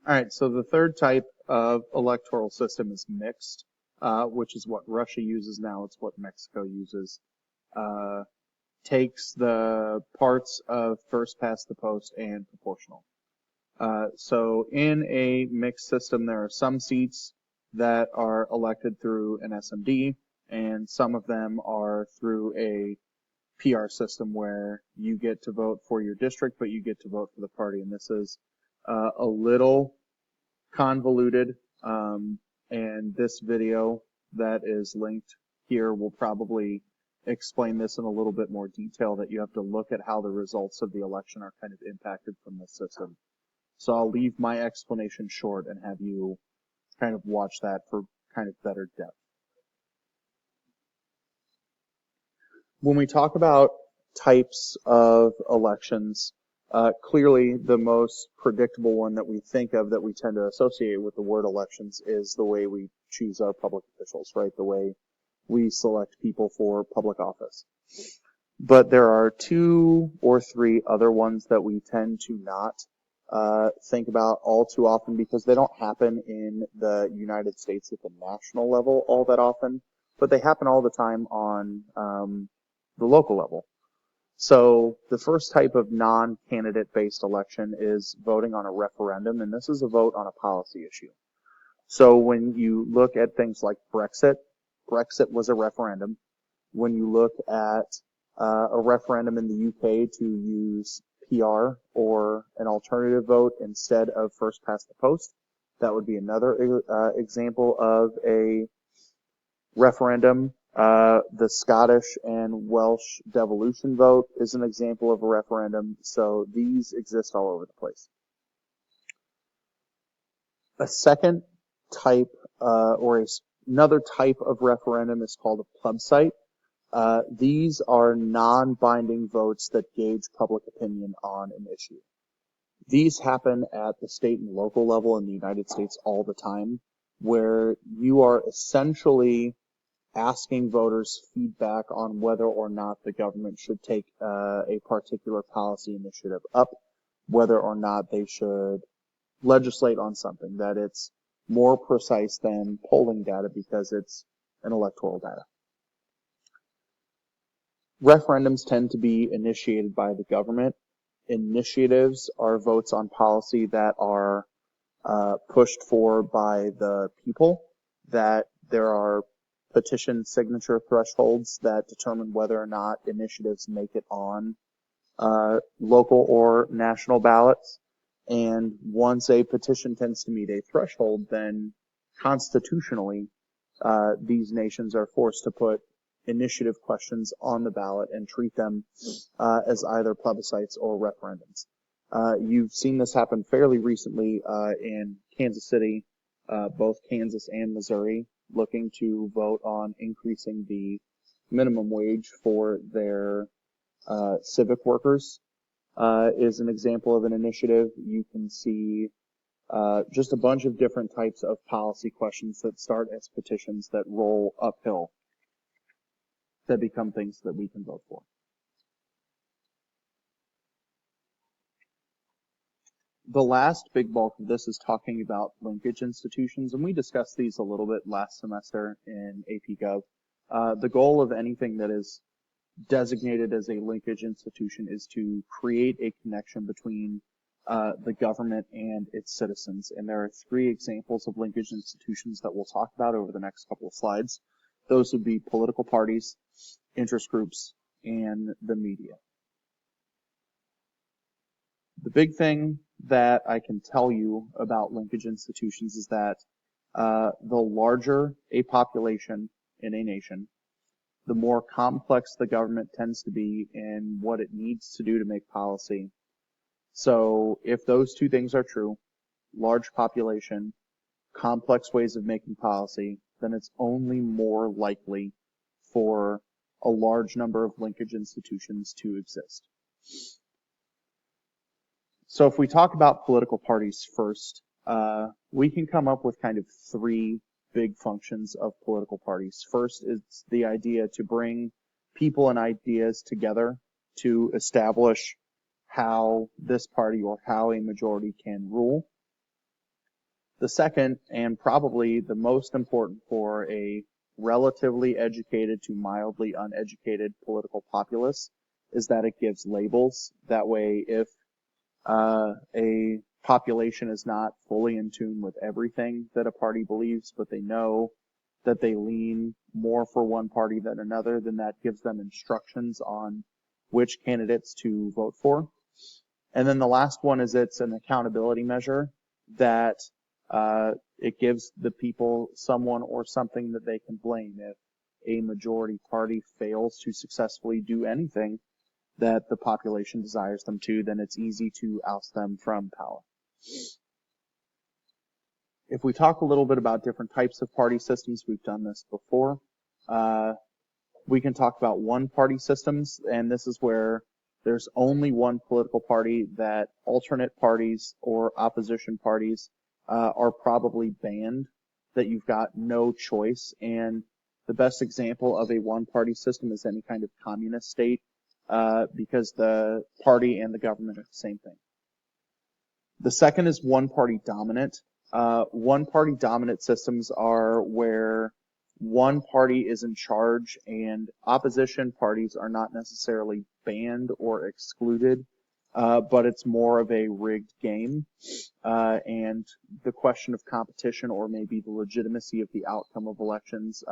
All right, so the third type of electoral system is mixed, which is what Russia uses now. It's what Mexico uses. Takes the parts of first past the post and proportional. So in a mixed system, there are some seats that are elected through an SMD, and some of them are through a PR system where you get to vote for your district, but you get to vote for the party. And this is a little convoluted, and this video that is linked here will probably explain this in a little bit more detail, that you have to look at how the results of the election are kind of impacted from this system. So I'll leave my explanation short and have you kind of watch that for kind of better depth. When we talk about types of elections, clearly the most predictable one that we think of, that we tend to associate with the word elections, is the way we choose our public officials, right? The way we select people for public office. But there are 2 or 3 other ones that we tend to not think about all too often, because they don't happen in the United States at the national level all that often, but they happen all the time on the local level. So the first type of non-candidate based election is voting on a referendum, and this is a vote on a policy issue. So when you look at things like Brexit was a referendum. When you look at a referendum in the UK to use PR or an alternative vote instead of first past the post, that would be another example of a referendum. The Scottish and Welsh devolution vote is an example of a referendum. So these exist all over the place. A second type, another type of referendum is called a plebiscite. These are non-binding votes that gauge public opinion on an issue. These happen at the state and local level in the United States all the time, where you are essentially asking voters feedback on whether or not the government should take a particular policy initiative up, whether or not they should legislate on something, that it's more precise than polling data because it's an electoral data. Referendums tend to be initiated by the government. Initiatives are votes on policy that are pushed for by the people, that there are petition signature thresholds that determine whether or not initiatives make it on local or national ballots. And once a petition tends to meet a threshold, then constitutionally, these nations are forced to put initiative questions on the ballot and treat them as either plebiscites or referendums. You've seen this happen fairly recently in Kansas City, both Kansas and Missouri, looking to vote on increasing the minimum wage for their civic workers. Is an example of an initiative. You can see just a bunch of different types of policy questions that start as petitions that roll uphill, that become things that we can vote for. The last big bulk of this is talking about linkage institutions, and we discussed these a little bit last semester in AP Gov. The goal of anything that is designated as a linkage institution is to create a connection between the government and its citizens. And there are 3 examples of linkage institutions that we'll talk about over the next couple of slides. Those would be political parties, interest groups, and the media. The big thing that I can tell you about linkage institutions is that the larger a population in a nation, the more complex the government tends to be in what it needs to do to make policy. So if those 2 things are true, large population, complex ways of making policy, then it's only more likely for a large number of linkage institutions to exist. So if we talk about political parties first, we can come up with kind of 3 big functions of political parties. First is the idea to bring people and ideas together to establish how this party or how a majority can rule. The second, and probably the most important for a relatively educated to mildly uneducated political populace, is that it gives labels. That way, if a population is not fully in tune with everything that a party believes, but they know that they lean more for one party than another, then that gives them instructions on which candidates to vote for. And then the last one is it's an accountability measure that it gives the people someone or something that they can blame. If a majority party fails to successfully do anything that the population desires them to, then it's easy to oust them from power. If we talk a little bit about different types of party systems, we've done this before. We can talk about one-party systems, and this is where there's only one political party, that alternate parties or opposition parties are probably banned, that you've got no choice. And the best example of a one-party system is any kind of communist state, because the party and the government are the same thing. The second is one-party dominant. One-party dominant systems are where one party is in charge and opposition parties are not necessarily banned or excluded, but it's more of a rigged game, and the question of competition or maybe the legitimacy of the outcome of elections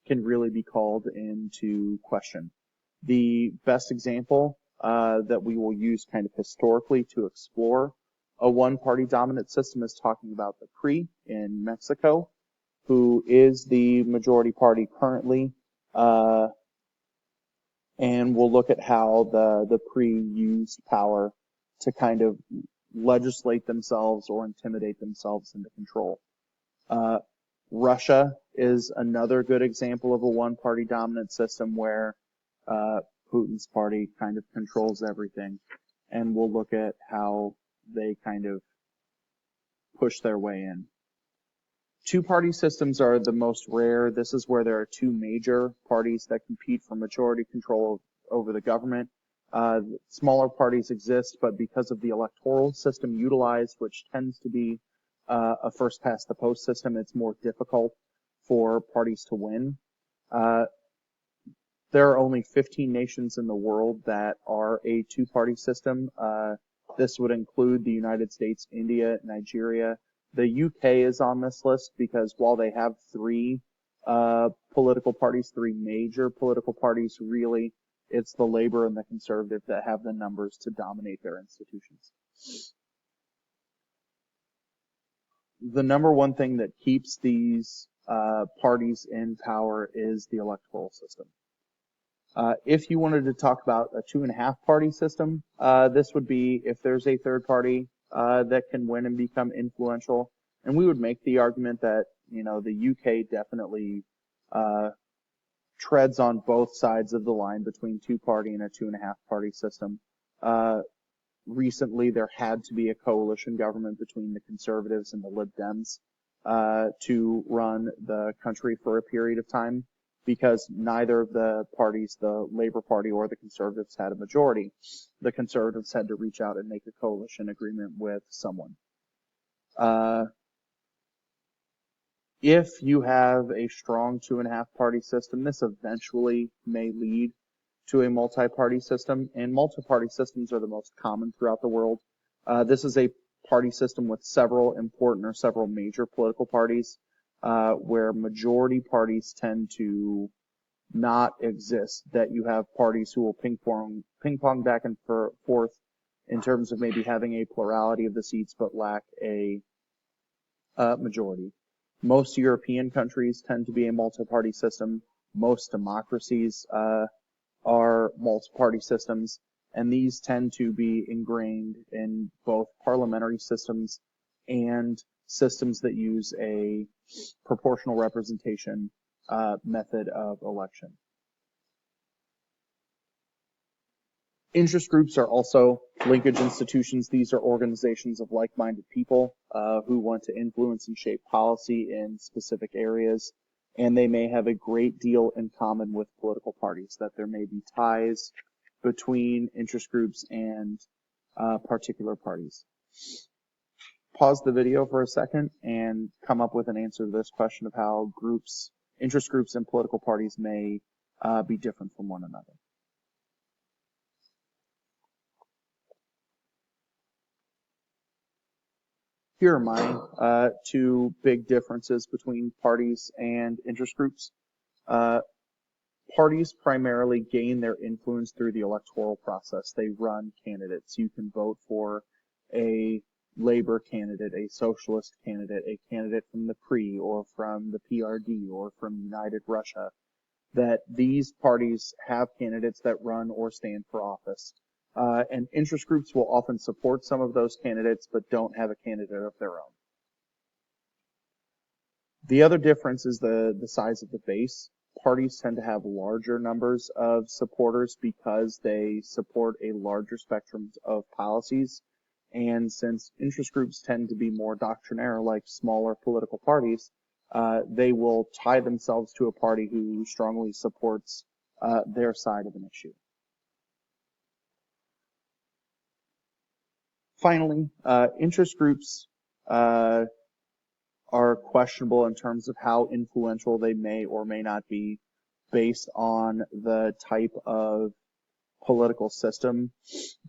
can really be called into question. The best example that we will use kind of historically to explore a one-party dominant system is talking about the PRI in Mexico, who is the majority party currently, and we'll look at how the PRI used power to kind of legislate themselves or intimidate themselves into control. Russia is another good example of a one-party dominant system where Putin's party kind of controls everything, and we'll look at how they kind of push their way in. Two-party systems are the most rare. This is where there are two major parties that compete for majority control over the government. Smaller parties exist, but because of the electoral system utilized, which tends to be a first-past-the-post system, it's more difficult for parties to win. There are only 15 nations in the world that are a two-party system. This would include the United States, India, Nigeria. The UK is on this list because while they have three political parties, three major political parties, really it's the Labour and the Conservative that have the numbers to dominate their institutions. The number one thing that keeps these parties in power is the electoral system. If you wanted to talk about a 2.5 party system, this would be if there's a third party that can win and become influential. And we would make the argument that, you know, the UK definitely treads on both sides of the line between 2-party and a 2.5 party system. Recently, there had to be a coalition government between the Conservatives and the Lib Dems to run the country for a period of time, because neither of the parties, the Labour Party or the Conservatives, had a majority. The Conservatives had to reach out and make a coalition agreement with someone. If you have a strong 2.5 party system, this eventually may lead to a multi-party system, and multi-party systems are the most common throughout the world. This is a party system with several important or several major political parties, where majority parties tend to not exist, that you have parties who will ping pong back and forth in terms of maybe having a plurality of the seats but lack a majority. Most European countries tend to be a multi-party system. Most democracies are multi-party systems, and these tend to be ingrained in both parliamentary systems and systems that use a proportional representation method of election. Interest groups are also linkage institutions. These are organizations of like-minded people who want to influence and shape policy in specific areas, and they may have a great deal in common with political parties, that there may be ties between interest groups and particular parties. pause the video for a second and come up with an answer to this question of how interest groups and political parties may be different from one another. Here are my two big differences between parties and interest groups. Parties primarily gain their influence through the electoral process. They run candidates. You can vote for a labor candidate, a socialist candidate, a candidate from the PRI or from the PRD or from United Russia. That these parties have candidates that run or stand for office. And interest groups will often support some of those candidates but don't have a candidate of their own. The other difference is the size of the base. Parties tend to have larger numbers of supporters because they support a larger spectrum of policies. And since interest groups tend to be more doctrinaire, like smaller political parties, they will tie themselves to a party who strongly supports their side of an issue. Finally, interest groups are questionable in terms of how influential they may or may not be based on the type of political system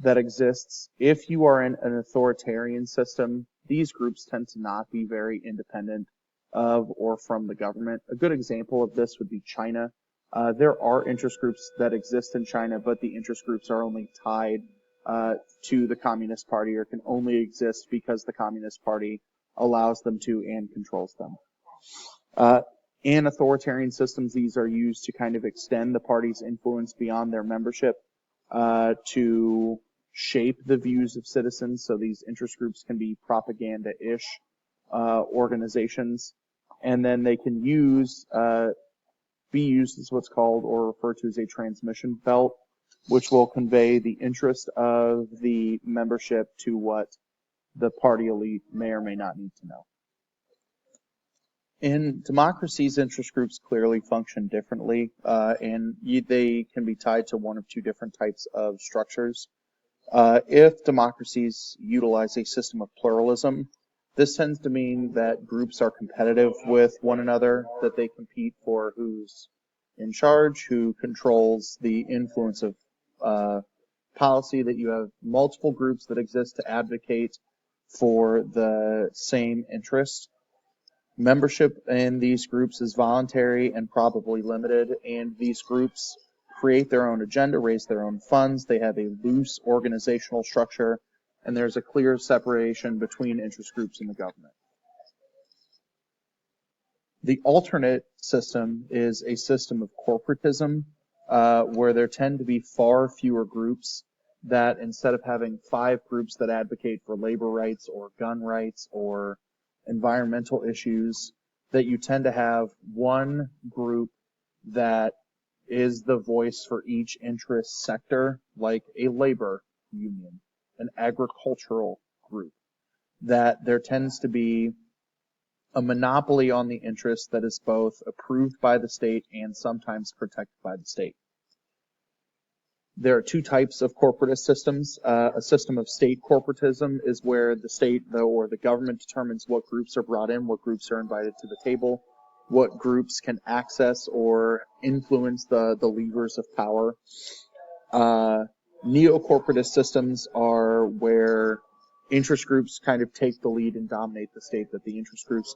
that exists. If you are in an authoritarian system, these groups tend to not be very independent of or from the government. A good example of this would be China. There are interest groups that exist in China, but the interest groups are only tied to the Communist Party or can only exist because the Communist Party allows them to and controls them. In authoritarian systems, these are used to kind of extend the party's influence beyond their membership to shape the views of citizens. So these interest groups can be propaganda-ish organizations, and then they can be used as what's called or referred to as a transmission belt, which will convey the interest of the membership to what the party elite may or may not need to know. In democracies, interest groups clearly function differently, and they can be tied to one of two different types of structures. If democracies utilize a system of pluralism, this tends to mean that groups are competitive with one another, that they compete for who's in charge, who controls the influence of policy, that you have multiple groups that exist to advocate for the same interest. Membership in these groups is voluntary and probably limited, and these groups create their own agenda, raise their own funds. They have a loose organizational structure, and there's a clear separation between interest groups and the government. The alternate system is a system of corporatism, where there tend to be far fewer groups, that instead of having 5 groups that advocate for labor rights or gun rights or environmental issues, that you tend to have one group that is the voice for each interest sector, like a labor union, an agricultural group, that there tends to be a monopoly on the interest that is both approved by the state and sometimes protected by the state. There are 2 types of corporatist systems. A system of state corporatism is where the state or the government determines what groups are brought in, what groups are invited to the table, what groups can access or influence the levers of power. Neo-corporatist systems are where interest groups kind of take the lead and dominate the state, that the interest groups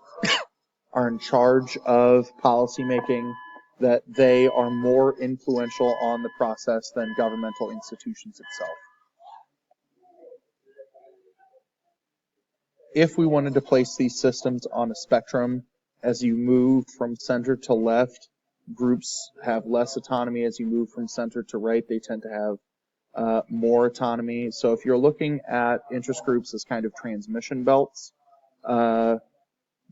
are in charge of policy making, that they are more influential on the process than governmental institutions itself. If we wanted to place these systems on a spectrum, as you move from center to left, groups have less autonomy. As you move from center to right, they tend to have more autonomy. So if you're looking at interest groups as kind of transmission belts,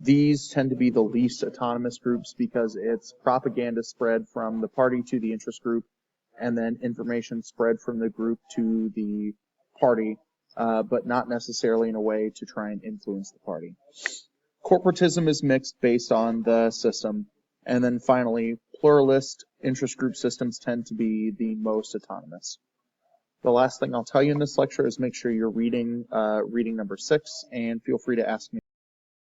these tend to be the least autonomous groups because it's propaganda spread from the party to the interest group, and then information spread from the group to the party, but not necessarily in a way to try and influence the party. Corporatism is mixed based on the system. And then finally, pluralist interest group systems tend to be the most autonomous. The last thing I'll tell you in this lecture is make sure you're reading reading number 6, and feel free to ask me